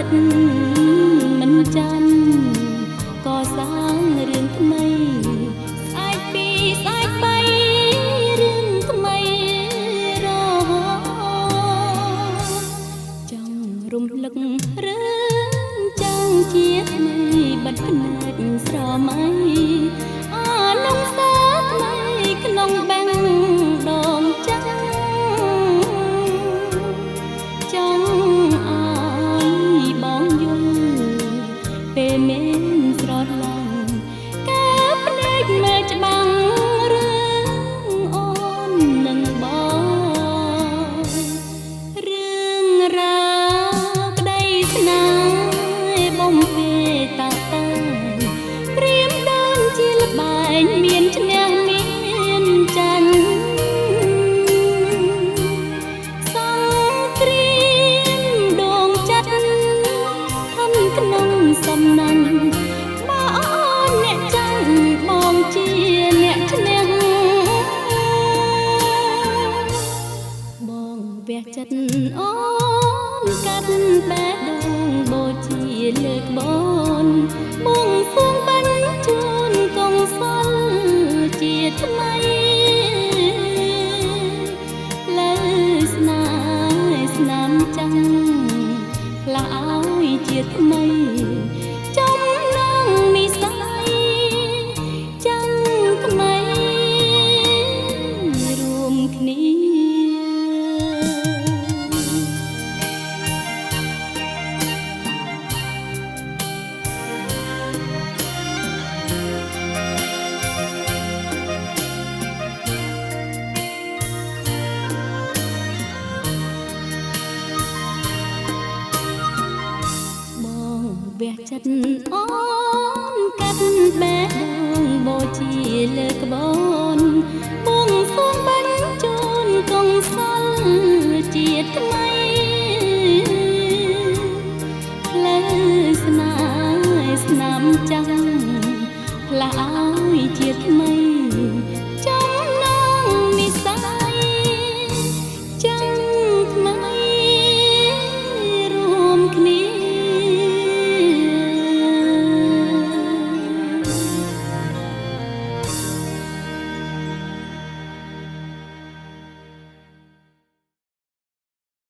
ចិត្តមិនចាំក៏សាងរឿងថ្មីស្អែកពីស្អែកបីរឿងថ្មីរហូតចង់រំលឹករឿងចាំងជាថ្មីបាត់ភ្នែកស្រមៃអានំសាថ្មីក្នុងបាំងដងចាំងចង់ឲ្យបងយល់ពេលមានស្រឡាញ់កើភ្នែកមើលច្បាំងរឿងអូននឹងបងរឿងរ៉ាវក្តីស្នេហ៍បំពេលតាតាព្រៀមដូចជាល្បែងមានឈ្នះមានចាញ់សង្គ្រាមដងចិត្តខំក្នុងសំណាញ់បើអូនអ្នកចាញ់បងជាអ្នកឈ្នះបងវះចិត្តអូនកាត់បែកដងបូជាលើកបនបងសួងបាញ់ជូនកងសល់ជាថ្មីលើស្នេហ៍ស្នាមចាំងផ្លាស់ឲ្យជាថ្មីចំណងនិស័យចាំងថ្មីរួមគ្នា វះចិត្តអូនកាត់បែកដងបូជាលើក្បូនបងសួងបាញ់ជូនកងសល់ជាថ្មីលើស្នេហ៍ស្នាមចាំងផ្លាស់ឲ្យជា